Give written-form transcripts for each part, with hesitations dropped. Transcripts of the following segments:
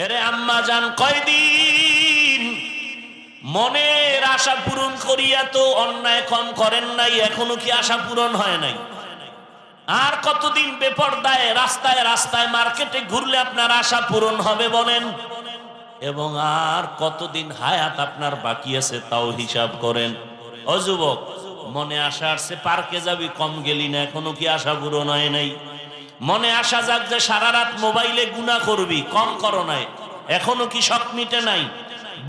এরে আম্মা জান, কয়দিন মনের আশা পূরণ করিয়া তো অন্যায় কম করেন নাই, এখনো কি আশা পূরণ হয় নাই? আর কতদিন বেপরদায় রাস্তায় রাস্তায় মার্কেটে ঘুরলে আপনার আশা পূরণ হবে বলেন? এবং আর কতদিন হায়াত আপনার বাকি আছে তাও হিসাব করেন। ও যুবক, মনে আশা আসছে পার্কে যাবি, কম গেলি না, এখনো কি আশা পূরণ হয় নাই? মনে আশা যাক যে সারা রাত মোবাইলে গুনাহ করবি, কম করো নাই, এখনো কি শখ মিটে নাই?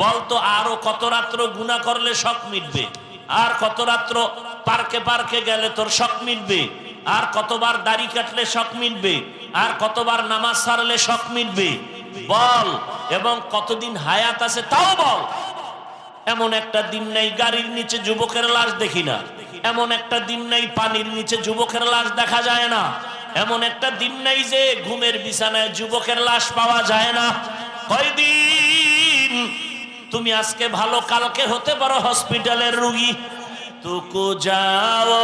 বলতো আরো কত রাত্র গুনাহ করলে শখ মিটবে? আর কত রাত্র পার্কে পার্কে গেলে তোর শখ মিটবে? আর কতবার দাড়ি কাটলে শখ মিটবে? আর কতবার নামাজ ছাড়লে শখ মিটবে? বল। এবং কতদিন হায়াত আছে তাও বল। এমন একটা দিন নাই গাড়ির নিচে যুবকের লাশ দেখি না, এমন একটা দিন নাই পানির নিচে যুবকের লাশ দেখা যায় না, এমন একটা দিন নাই যে ঘুমের বিছানায় যুবকের লাশ পাওয়া যায় না। কয়দিন তুমি আজকে ভালো, কালকে হতে পারো হসপিটালের রোগী। तुको जाओ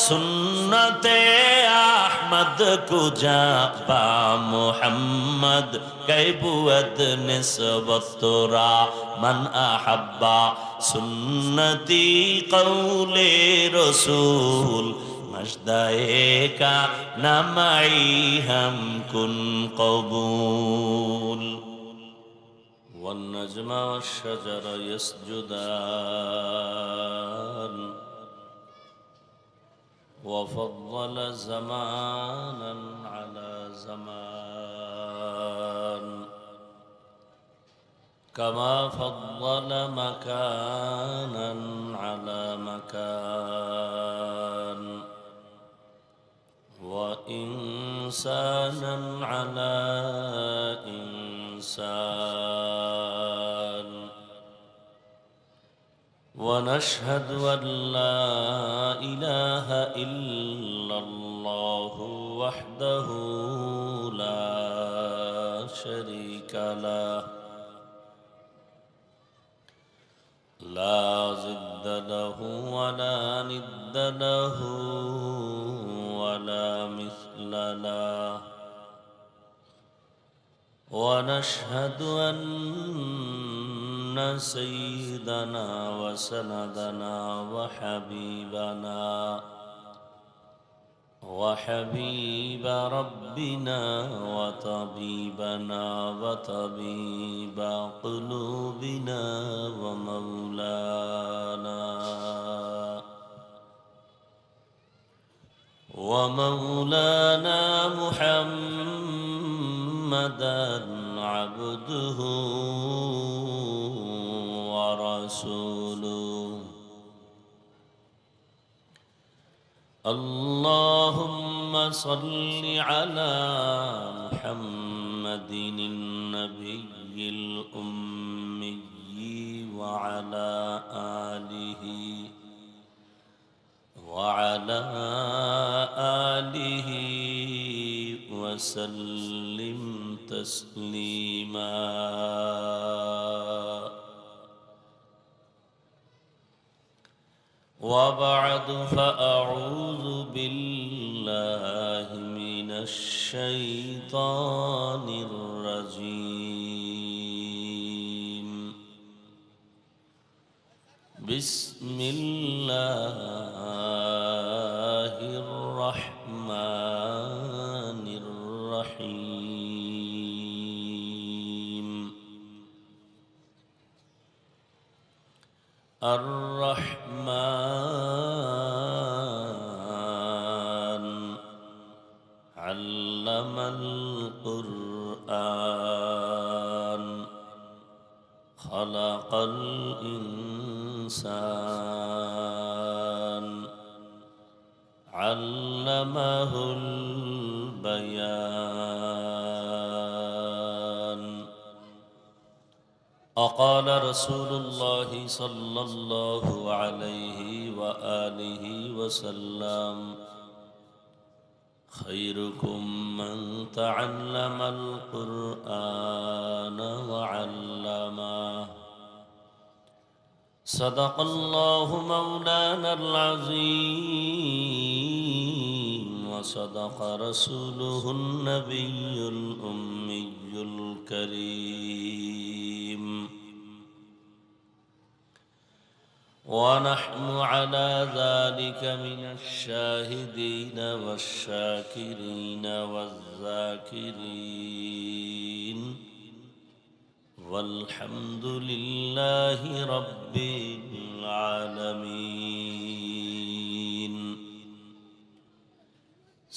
सुन्नते अहमद को जा बा मुहम्मद कैबुअद निस्बत तोरा मन अहब्बा सुन्नती कौले रसूल मजदाए का नमाई हम कुन कबूल والنجم والشجر يسجدان وفضل زمانا على زمان كما فضل مكانا على مكان وإنسانا على إنسان ونشهد أن لا إله إلا الله وحده لا شريك له لا ضد له ولا ند له ولا مثل له ونشهد أن سيدنا وسندنا وحبيب ربنا وطبيبنا وطبيب قلوبنا ومولانا محمدا عبده ورسوله اللهم صل على محمد النبي الأمي وعلى آله وسلم تسليما وبعد فأعوذ بالله من الشيطان الرجيم بسم الله الرحمن الرحيم الرحمن علم القرآن خلق الإنسان علمه البيان وقال رسول الله صلى الله عليه وآله وسلم خيركم من تعلم القرآن وعلمه صدق الله مولانا العظيم وصدق رسوله النبي الأمي الكريم ونحن على ذلك من الشاهدين والشاكرين والذاكرين والحمد لله رب العالمين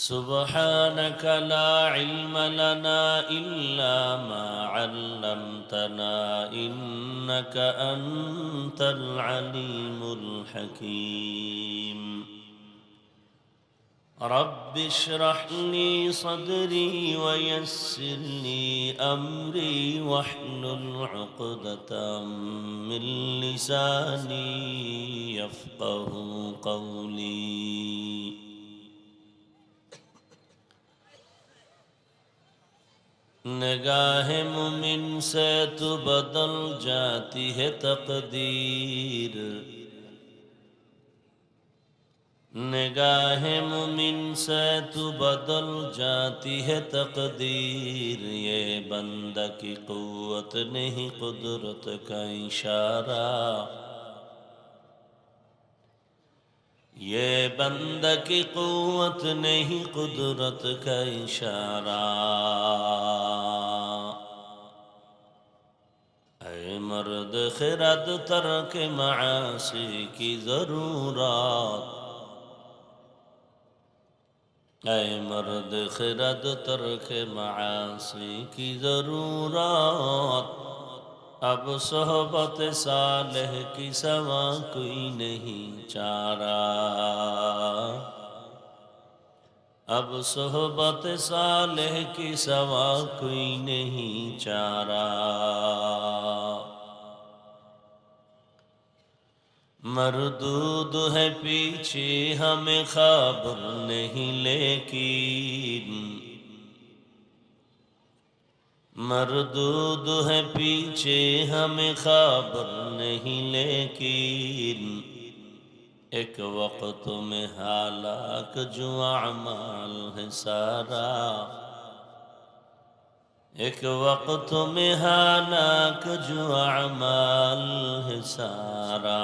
سبحانك لا علم لنا إلا ما علمتنا إنك أنت العليم الحكيم رب اشرح لي صدري ويسر لي أمري واحلل عقدة من لساني يفقه قولي निगाह मुमिन से तो बदल जाती है तकदीर निगाह मुमिन से तो बदल जाती है तकदीर ये बंदा की कुव्वत नहीं कुदरत का इशारा ये बंदा की कुव्वत नहीं कुदरत का इशारा ऐ मर्द खिरद तर्क मासी की जरूरत ऐ मर्द खिरद तर्क मासी की जरूरत अब सोहबत सालेह की सवा कोई नहीं चारा अब सोहबत सालेह की सवा कोई नहीं चारा मरदूद है पीछे हमें खबर नहीं लेकिन मरदूद है पीछे हमें खबर नहीं लेकिन एक वक्त में हालाक जो अमाल है सारा एक वक्त में हालाक जो अमाल है सारा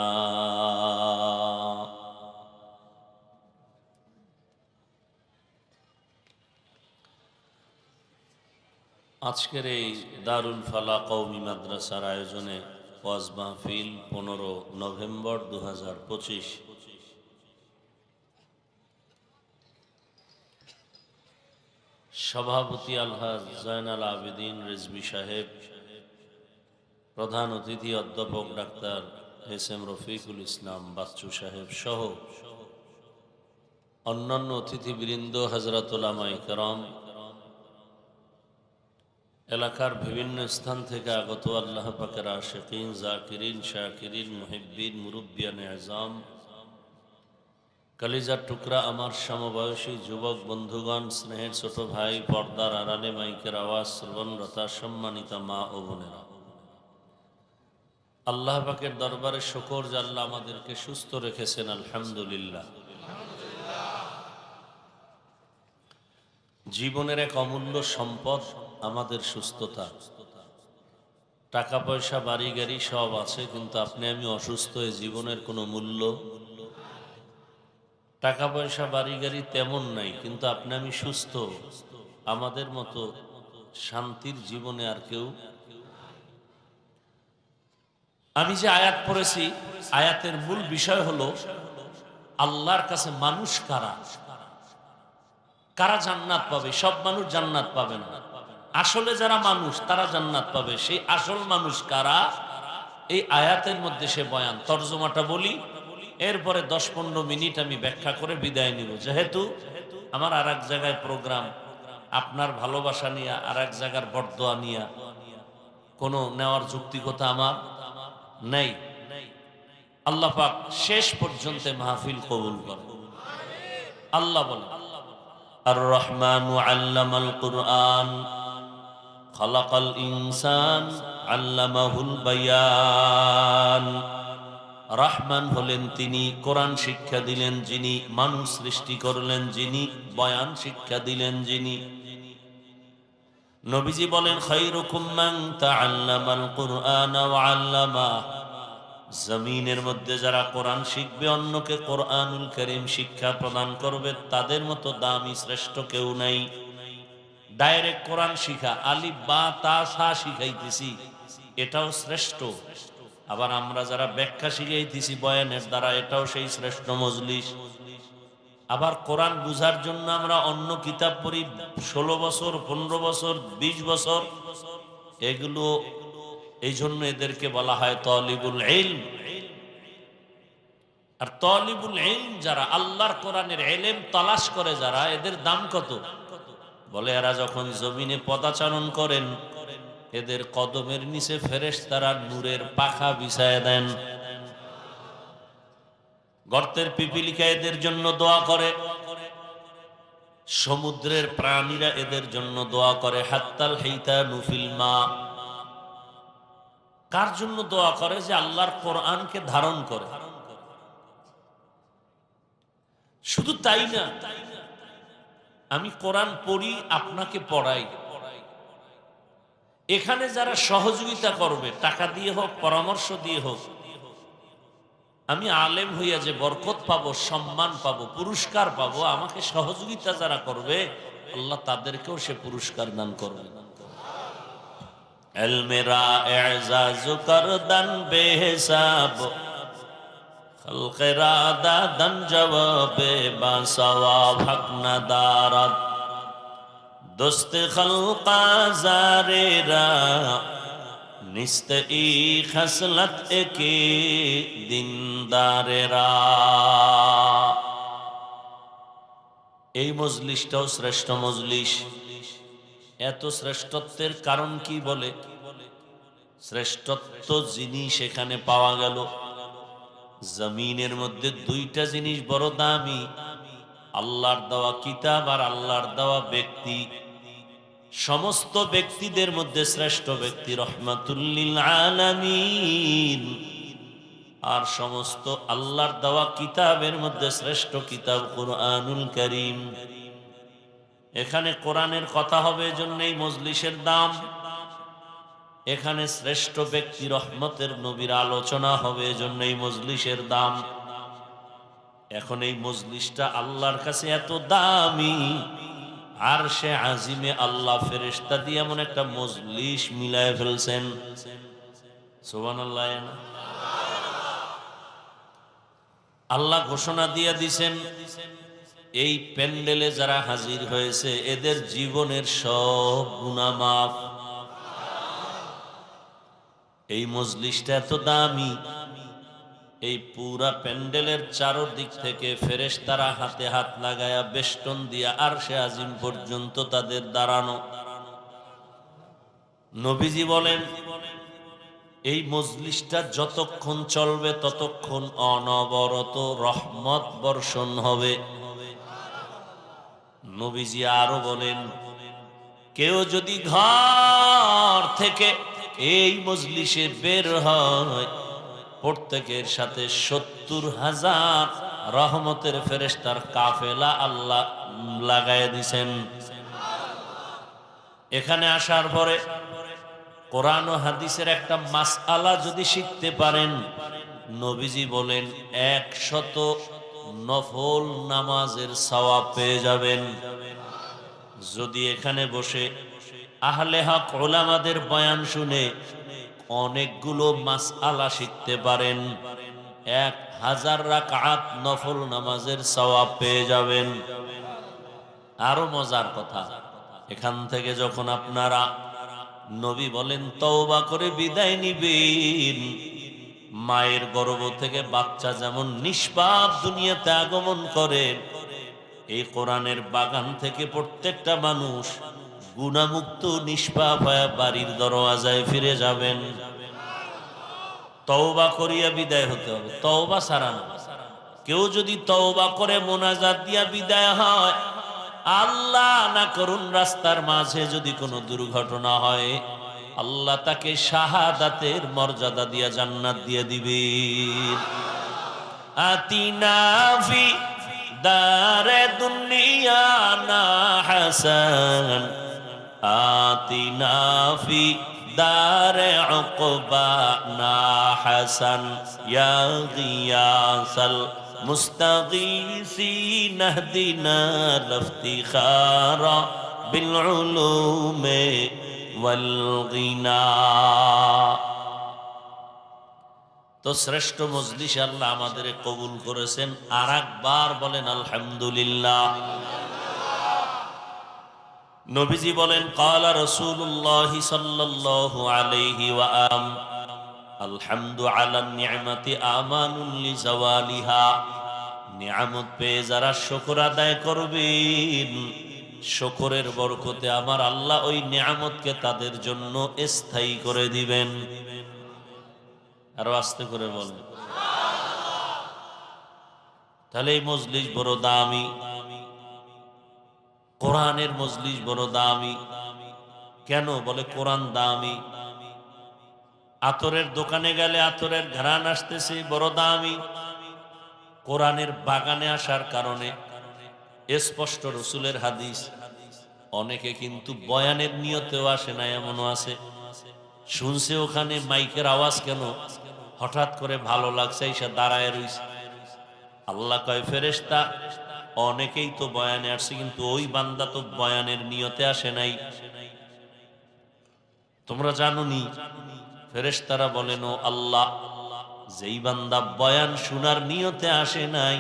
আজকের এই দারুল ফালা কওমি মাদ্রাসার আয়োজনে ওয়াজ মাহফিল 15 নভেম্বর 2025 সভাপতি আলহাজ জয়নাল আবেদিন রিজভী সাহেব প্রধান অতিথি অধ্যাপক ডাক্তার এস.এম. রফিকুল ইসলাম বাচ্চু সাহেব সহ অন্যান্য অতিথিবৃন্দ হযরত উলামায়ে কেরাম এলাকার বিভিন্ন স্থান থেকে আগত আল্লাহ পাকের আশিকিন জাকিরিন শাকিরিন মুহিব্বিন মুরব্বিয়ানে আযম কলিজার টুকরা আমার সমবয়সী যুবক বন্ধুগণ স্নেহের ছোট ভাই পর্দার আড়ালে মাইকের আওয়াজ শ্রবণরতা সম্মানিতা মা ও বোনেরা আল্লাহ পাকের দরবারে শুকর যে আল্লাহ আমাদেরকে সুস্থ রেখেছেন আলহামদুলিল্লাহ জীবনের এক অমূল্য সম্পদ আমাদের সুস্থতা টাকা পয়সা বাড়ি গাড়ি সব আছে কিন্তু আপনি আমি অসুস্থ হয়ে জীবনের কোনো মূল্য টাকা পয়সা বাড়ি গাড়ি তেমন নাই কিন্তু আপনি আমি সুস্থ আমাদের মতো শান্তির জীবনে আর কেউ আমি যে আয়াত পড়েছি আয়াতের মূল বিষয় হলো আল্লাহর কাছে মানুষ কারা কারা জান্নাত পাবে সব মানুষ জান্নাত পাবে না আসলে যারা মানুষ তারা জান্নাত পাবে সেই আসল মানুষ কারা এই আয়াতের মধ্যে সে বয়ান তরজমাটা বলি এরপরে 10-15 মিনিট আমি ব্যাখ্যা করে বিদায় নিব যেহেতু আমার আরেক জায়গায় প্রোগ্রাম আপনার ভালোবাসা নিয়ে আরেক জায়গার বরদোয়া নিয়ে কোনো নেওয়ার যৌক্তিকতা আমার নাই আল্লাহ পাক শেষ পর্যন্ত মাহফিল কবুল করেন আল্লাহ বলেন আর রহমানু আল্লামাল কুরআন খালাকাল ইনসান আল্লামাহুল বায়ান রহমান হলেন তিনি, কোরআন শিক্ষা দিলেন যিনি, মানুষ সৃষ্টি করলেন যিনি, বয়ান শিক্ষা দিলেন যিনি। নবীজি বলেন খায়রুকুম মান তাআল্লামাল কুরআন ওয়া আল্লামা, জমিনের মধ্যে যারা কোরআন শিখবে, অন্যকে কোরআনুল কারীম শিক্ষা প্রদান করবে, তাদের মতো দামি শ্রেষ্ঠ কেউ নাই। ডাইরেক্ট কোরআন শিখা, আলিফ বা তা সা শিখাইতেছি, এটাও শ্রেষ্ঠ। আবার আমরা যারা ব্যাখ্যা শিখাইতেছি বয়ানের দ্বারা, এটাও সেই শ্রেষ্ঠ মজলিস। আবার কোরআন বুঝার জন্য আমরা অন্য কিতাব পড়ি 16 বছর, 15 বছর, 20 বছর, এগুলো এই জন্য এদেরকে বলা হয় তালিবুল ইলম। আর তালিবুল ইলম যারা, আল্লাহর কোরআনের ইলম তালাশ করে যারা, এদের দাম কত? বলে এরা যখন জমিনে পদাচারণ করেন, এদের কদমের নিচে ফেরেশতারা নূরের পাখা বিছায় দেন। গর্তের পিপিলিকা এদের জন্য দোয়া করে, সমুদ্রের প্রাণীরা এদের জন্য দোয়া করে। হাত্তাল হাইতানু ফিল মা, কার জন্য দোয়া করে? যে আল্লাহর কোরআনকে ধারণ করে। শুধু তাই না, আমি কোরআন পড়ি, আপনাকে পড়াই, এখানে যারা সহযোগিতা করবে, টাকা দিয়ে হোক, পরামর্শ দিয়ে হোক, আমি আলেম হইয়া যে বরকত পাবো, সম্মান পাবো, পুরস্কার পাবো, আমাকে সহযোগিতা যারা করবে, আল্লাহ তাদেরকেও সে পুরস্কার দান করবে। এলমেরা এজাজ করদান বেহিসাব, খালকেরা দাদান জবাবে বা সওয়াব হক না দারাত, দোস্তে খালকা জারেরা নিস্ত ই খসলত একে দিনদারেরা। এই মজলিসটাও শ্রেষ্ঠ মজলিস। এত শ্রেষ্ঠত্বের কারণ কি? বলে শ্রেষ্ঠত্ব জিনিস সেখানে পাওয়া গেল। জমিনের মধ্যে দুইটা জিনিস বড় দামি, আল্লাহর দেওয়া কিতাব আর আল্লাহর দেওয়া ব্যক্তি। সমস্ত ব্যক্তিদের মধ্যে শ্রেষ্ঠ ব্যক্তি রহমাতুল লিল আলামিন, আর সমস্ত আল্লাহর দেওয়া কিতাবের মধ্যে শ্রেষ্ঠ কিতাব কুরআনুল কারীম। এখানে কোরআনের কথা হবে, এজন্যই মজলিসের দাম। এখানে শ্রেষ্ঠ ব্যক্তি রহমতের নবীর আলোচনা হবে, এজন্যই মজলিসের দাম। এখন এই মজলিসটা আল্লাহর কাছে এত দামি, আরশে আজিমে আল্লাহ ফেরেশতা দিয়ে এমন একটা মজলিস মিলায় ফেলছেন। সুবহানাল্লাহ। আল্লাহ ঘোষণা দিয়ে দিছেন, এই প্যান্ডেলে যারা হাজির হয়েছে এদের জীবনের সব গুনাহ মাফ। এই মজলিসটা এত দামি, এই পুরা প্যান্ডেলের চারদিক থেকে ফেরেশতারা হাতে হাত লাগায়া বেষ্টন দিয়া আরশে আজিম পর্যন্ত তাদের দাঁড়ানো। নবীজি বলেন, এই মজলিসটা যতক্ষণ চলবে ততক্ষণ অনবরত রহমত বর্ষণ হবে। নবীজি আরো বলেন, কেউ যদি ঘর থেকে এই মজলিসে বের হয়, প্রত্যেকের সাথে 70,000 রহমতের ফেরেশতার কাফেলা আল্লাহ লাগায় দিছেন। এখানে আসার পরে কোরআন ও হাদিসের একটা মাসআলা যদি শিখতে পারেন, নবীজি বলেন 100 নফল নামাজের সওয়াব পেয়ে যাবেন। যদি এখানে বসে আহলে হক উলামাদের বয়ান শুনে অনেকগুলো মাসআলা শিখতে পারেন, 1000 রাকাত নফল নামাজের সওয়াব পেয়ে যাবেন। আরো মজার কথা, এখান থেকে যখন আপনারা, নবী বলেন, তওবা করে বিদায় নিবেন, মায়ের গর্ভ থেকে বাচ্চা যেমন নিষ্পাপ দুনিয়াতে আগমন করে, এই কোরআনের বাগান থেকে প্রত্যেকটা মানুষ গুনাহমুক্ত নিষ্পাপ হয়ে বাড়ির দরওয়াজায় ফিরে যাবেন। তওবা করিয়া বিদায় হতে হবে, তওবা ছাড়া না। কেউ যদি তওবা করে মোনাজাত দিয়া বিদায় হয়, আল্লাহ না করুন রাস্তার মাঝে যদি কোনো দুর্ঘটনা হয়, আল্লাহ তাকে শাহাদাতের মর্যাদা দিয়া জান্নাত দিয়ে দিবেন। আতিনা ফি দারে দুনিয়া না হাসান, আতিনা ফি দারে উকবা না হাসান, ইয়া গিয়াসাল মুস্তাগীসিন ইহদিনা লিফতিখারা বিল উলুমি ওয়াল গিনা। তো শ্রেষ্ঠ মজলিস আল্লাহ আমাদের কবুল করেছেন। আর একবার বলেন আলহামদুলিল্লাহ। নবীজি বলেন ক্বালা রাসূলুল্লাহ সাল্লাল্লাহু আলাইহি ওয়া আম আলহামদু আলা নি'মাতি আমানুন লিজাওয়ালিহা। নিয়ামত পেয়ে যারা শুকর আদায় করবেন, শুকরের বরকতে আমার আল্লাহ ওই নিয়ামতকে তাদের জন্য স্থায়ী করে দিবেন। আরো আস্তে করে বলেন। তাহলে এই মজলিস বড় দামি, কোরআনের মজলিস বড় দামি। কেন বলে কোরআন দামি? আতরের দোকানে গেলে আতরের ঘ্রাণ আসতেছে, বড় দামি। কোরআনের বাগানে আসার কারণে স্পষ্ট রসুলের হাদিস। অনেকে কিন্তু বয়ানের নিয়তেও আসে না, এমনও আছে শুনছে ওখানে মাইকের আওয়াজ কেন, হঠাৎ করে ভালো লাগছে এসে দাঁড়ায় রইছে। আল্লাহ কয় ফেরেশতা, অনেকেই তো বয়ানে আসছে কিন্তু ওই বান্দা তো বয়ানের নিয়তে আসে নাই। তোমরা জানোনি? ফেরেশতারা বলেন ও আল্লাহ, যেই বান্দা বয়ান শোনার নিয়তে আসে নাই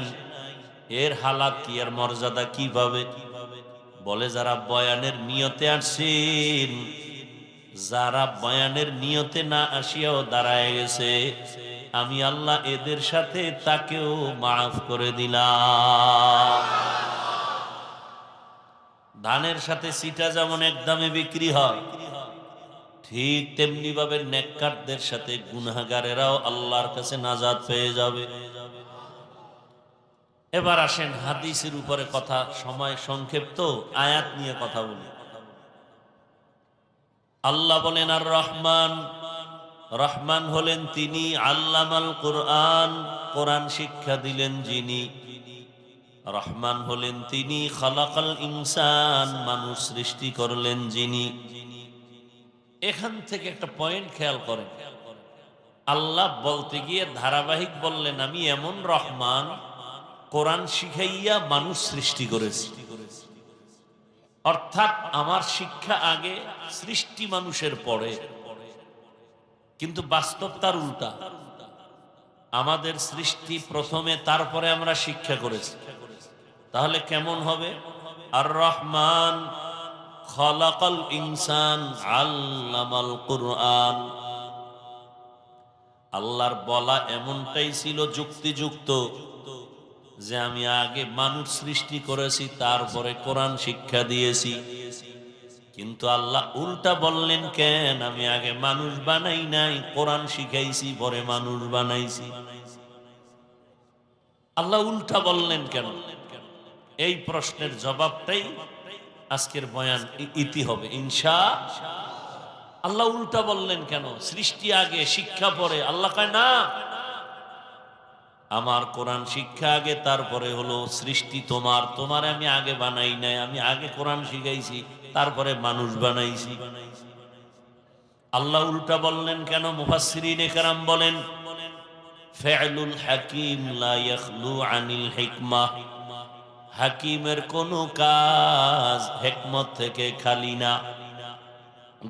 এর হালাত কি, এর মর্যাদা কিভাবে? বলে যারা বয়ানের নিয়তে আসছেন, যারা বয়ানের নিয়তে না আসিয়াও দাঁড়ায় গেছে, আমি আল্লাহ এদের সাথে তাকেও মাফ করে দিলাম। ধানের সাথে সিটা যেমন এক দামে বিক্রি হয়, ঠিক তেমনি ভাবে নেককারদের সাথে গুনাহগারেরাও আল্লাহর কাছে নাজাত পেয়ে যাবে। এবার আসেন হাদিসের উপরে কথা, সময় সংক্ষিপ্ত, আয়াত নিয়ে কথা বলি। আল্লাহ বলেন আর রহমান, রহমান হলেন তিনি, আল্লামাল কোরআন, কোরআন শিক্ষা দিলেন যিনি। রহমান হলেন তিনি, খালাকাল ইনসান, মানুষ সৃষ্টি করলেন যিনি। এখান থেকে একটা পয়েন্ট খেয়াল করেন, আল্লাহ বলতে গিয়ে ধারাবাহিক বললেন আমি এমন রহমান, কোরআন শিখাইয়া মানুষ সৃষ্টি করেছি। অর্থাৎ আমার শিক্ষা আগে, সৃষ্টি মানুষের পরে। কিন্তু বাস্তব তার উল্টা, আমাদের সৃষ্টি প্রথমে, তারপরে আমরা শিক্ষা করেছি। তাহলে কেমন হবে? আর রহমান খালাকাল ইনসান আল্লামাল কুরআন। আল্লাহর বলা এমনটাই ছিল যুক্তিযুক্ত যে আমি আগে মানুষ সৃষ্টি করেছি, তারপরে কোরআন শিক্ষা দিয়েছি। কিন্তু আল্লাহ উল্টা বললেন কেন? আমি আগে মানুষ বানাই নাই, কোরআন শিখাইছি, পরে মানুষ বানাইছি। আল্লাহ উল্টা বললেন কেন? এই প্রশ্নের জবাবটাই আজকের বয়ান ইতি হবে ইনশাআল্লাহ। আল্লাহ উল্টা বললেন কেন? সৃষ্টি আগে, শিক্ষা পরে। আল্লাহ কয় না, আমার কোরআন শিক্ষা আগে, তারপরে হলো সৃষ্টি তোমার। তোমার আমি আগে বানাই নাই, আমি আগে কোরআন শিখাইছি, তারপরে মানুষ বানাইছি। আল্লাহ উল্টা বললেন কেন? মুফাসসিরিনে কেরাম বলেন ফি'লুল হাকিম লা ইয়াখলু আনিল হিকমাহ। হাকিমের কোনো কাজ হিকমত থেকে খালি না,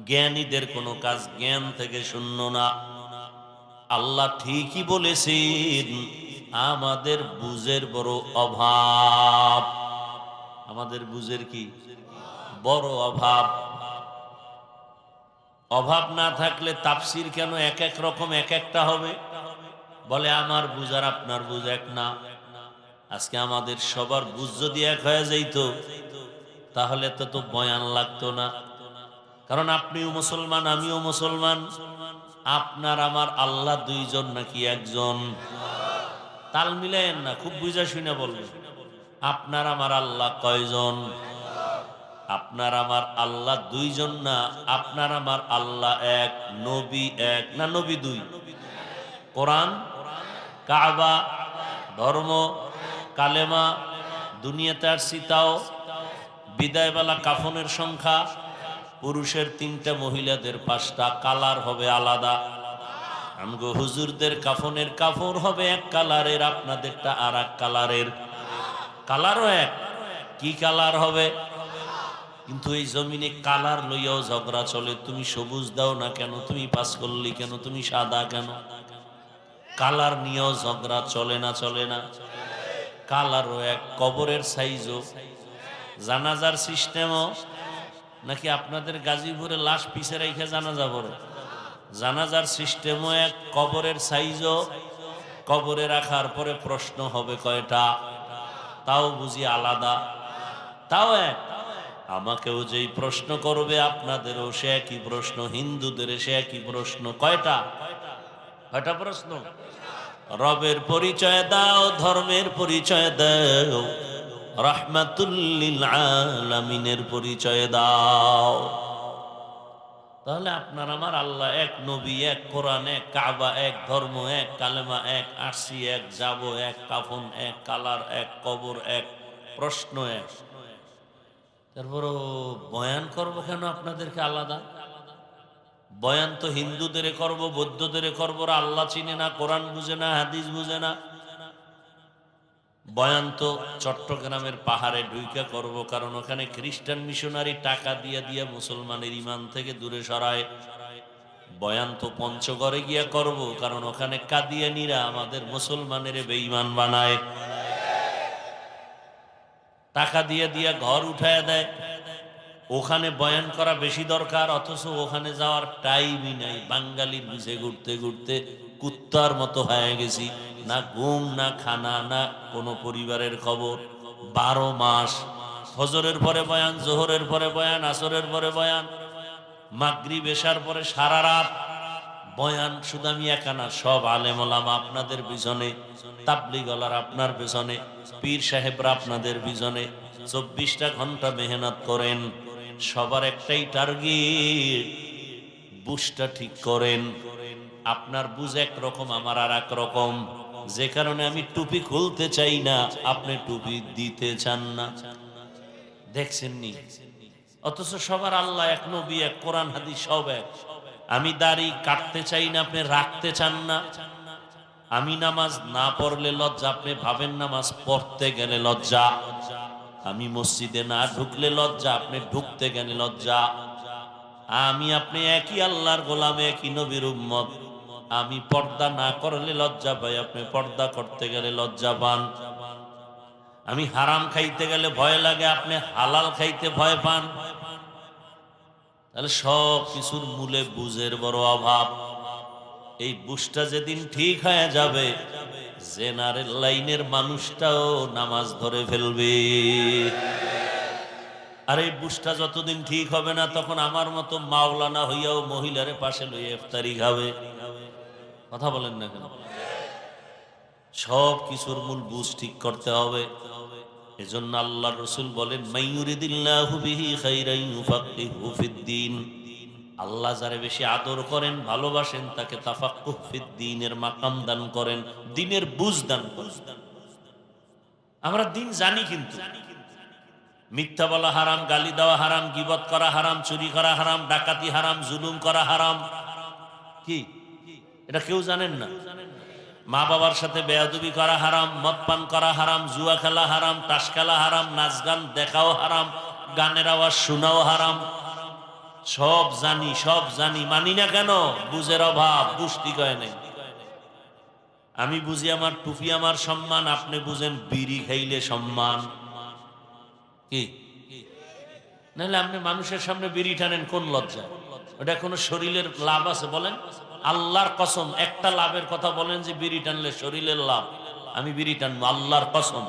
জ্ঞানীদের কোনো কাজ জ্ঞান থেকে শূন্য না। আল্লাহ ঠিকই বলেছেন, আমাদের বুঝের বড় অভাব। আমাদের বুঝের কি বড় অভাব। অভাব না থাকলে তাফসীর কেন এক এক রকম, এক একটা হবে? বলে আমার বুঝ আর আপনার বুঝ এক না। আজকে আমাদের সবার বুঝ যদি এক হয়ে যাইত, তাহলে তো বয়ান লাগতো না। কারণ আপনিও মুসলমান, আমিও মুসলমান। আপনার আমার আল্লাহ দুইজন নাকি একজন? তাল মিলেন না, খুব বুঝা শুনে বলবেন। আপনার আমার আল্লাহ কয়জন? আপনার আমার আল্লাহ দুইজন না, আপনার আমার আল্লাহ এক, নবী এক না নবী দুই? কোরআন, কাবা, ধর্ম, কালেমা, দুনিয়াতে আসছি তাও, বিদায়বেলা কাফনের সংখ্যা পুরুষের 3টা, মহিলাদের 5টা, কালার হবে আলাদা। আমগো হুজুরদের কাফনের কাপড় হবে এক কালারের, আপনাদেরটা আর এক কালারের। কালারও এক, কি কালার হবে? কিন্তু এই জমিনে কালার লইয়াও ঝগড়া চলে। তুমি সবুজ দাও না কেন, তুমি পাস করলি কেন, তুমি সাদা কেন? কালার নিয়েও ঝগড়া চলে না? চলে না? কালারও এক, কবরের সাইজও, জানাজার সিস্টেমও। নাকি আপনাদের গাজীপুরে লাশ পিছে রেখে জানাজা পড়ে? জানাজার সিস্টেমও এক, কবরের সাইজও। কবরে রাখার পরে প্রশ্ন হবে কয়টা, তাও বুঝি আলাদা, তাও এক। আমাকেও যেই প্রশ্ন করবে আপনাদেরও সে একই প্রশ্ন, হিন্দুদের সে একই প্রশ্ন। কয়টা প্রশ্ন? রবের পরিচয় দাও, ধর্মের পরিচয় দাও, রাহমাতুল লিল আলামিনের পরিচয় দাও। তাহলে আপনার আমার আল্লাহ এক, নবী এক, কোরআন এক, কাবা এক, ধর্ম এক, কালেমা এক, আসছি এক, যাব এক, কাফন এক, কালার এক, কবর এক, প্রশ্ন এক। তারপরও বয়ান করবো কেন আপনাদেরকে আলাদা? বয়ান তো হিন্দুদের করব, বৌদ্ধদের করব, আল্লাহ চিনে না, কোরআন বুঝে না, হাদিস বুঝে না। বয়ান তো চট্টগ্রামের পাহাড়ে ঢুইকা করব, কারণ ওখানে খ্রিস্টান মিশনারি টাকা দিয়ে দিয়ে মুসলমানের ইমান থেকে দূরে সরায়। বয়ান তো পঞ্চগড়ে গিয়া করব, কারণ ওখানে কাদিয়ানীরা আমাদের মুসলমানের বেঈমান বানায়, টাকা দিয়ে দিয়ে ঘর উঠায় দেয়। ওখানে বয়ান করা বেশি দরকার, অথচ ওখানে যাওয়ার টাইমই নাই। বাঙালির বুঝে ঘুরতে ঘুরতে কুত্তার মতো হয়ে গেছি, না ঘুম, না খানা, না কোনো পরিবারের খবর। 12 মাস ফজরের পরে বয়ান, জোহরের পরে বয়ান, আসরের পরে বয়ান, মাগরিব এশার পরে সারা রাত বয়ান। শুধু আমি একা না, সব আলেম ওলামা আপনাদের পিছনে, তাবলীগওয়ালারা আপনার পিছনে, পীর সাহেবরা আপনাদের পিছনে 24টা ঘন্টা মেহনত করেন। সবার একটাই টার্গেট, বুঝটা ঠিক করেন। আপনার বুঝ একরকম, আমার আর এক রকম, যে কারণে আমি টুপি খুলতে চাই না, আপনি টুপি দিতে চান না। দেখছেন নি? অথচ সবার আল্লাহ এক, নবী এক, কোরআন হাদিস সব এক। আমি দাড়ি কাটতে চাই না, আপনি রাখতে চান না। আমি নামাজ না পড়লে লজ্জা, আপনি ভাবেন নামাজ পড়তে গেলে লজ্জা। আমি মসজিদে না ঢুকলে লজ্জা, আপনি ঢুকতে গেলে লজ্জা। আমি আপনি একই আল্লাহর গোলাম, একই নবীর উম্মত। আমি পর্দা না করলে লজ্জা পাই, আপনি পর্দা করতে গেলে লজ্জা পান। আমি হারাম খাইতে গেলে ভয় লাগে, আপনি হালাল খাইতে ভয় পান। তাহলে সব কিছুর মূলে বুঝের বড় অভাব। এই বুঝটা যেদিন ঠিক হয়ে যাবে, জেনারেল লাইনের মানুষটাও নামাজ ধরে ফেলবে। আর এই বুঝটা যতদিন ঠিক হবে না, তখন আমার মতো মাওলানা হইয়াও মহিলারে পাশে লইয়া ইফতারি খাবে। কথা বলেন না কেন? সব কিছুর মূল বুঝ ঠিক করতে হবে। এজন্য আল্লাহর রাসূল বলেন, মাইয়ুরিদিল্লাহু বিহি খাইরান ইউফাক্কিহু ফিদ্দীন। আল্লাহ যারে বেশি আদর করেন, ভালোবাসেন, তাকে তাফাক্কুহ ফিদ্দীনের মাকাম দান করেন, দ্বীনের বুঝ দান করেন। আমরা দ্বীন জানি, কিন্তু মিথ্যা বলা হারাম, গালি দেওয়া হারাম, গীবত করা হারাম, চুরি করা হারাম, ডাকাতি হারাম, জুলুম করা হারাম। কি এটা কেউ জানেন না? মা বাবার সাথে বেয়াদবি করা হারাম, মদ পান করা হারাম, জুয়া খেলা হারাম, তাস খেলা হারাম, নাচ গান দেখাও হারাম, গানের আওয়াজ শোনাও হারাম। সব জানি, সব জানি, মানি না কেন? বুঝের অভাব, বুঝতি কয় নাই। আমি বুঝি আমার টুপি আমার সম্মান, আপনি বুঝেন বিড়ি খাইলে সম্মান। কি নাহলে আপনি মানুষের সামনে বিড়ি টানেন কোন লজ্জা? ওটা কোনো শরীরের লাভ আছে বলেন? আল্লাহর কসম, একটা লাভের কথা বলেন যে বিড়ি টানলে শরীরের লাভ, আমি বিড়ি টানবো, আল্লাহর কসম।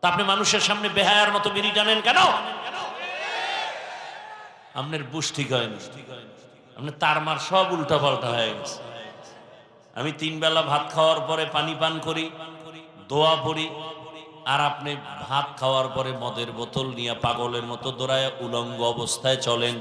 তা আপনি মানুষের সামনে বেহায়ার মতো বিড়ি টানেন কেন? আপনার বুঝ ঠিক হয়নি, আপনার তারমার সব উল্টা পাল্টা হয়ে গেছে। আমি 3 বেলা ভাত খাওয়ার পরে পানি পান করি, দোয়া পড়ি, আর আপনি ভাত খাওয়ার পরে মদের বোতল নিয়ে পাগলের মতো দৌড়ায় উলঙ্গ অবস্থায় চলেন।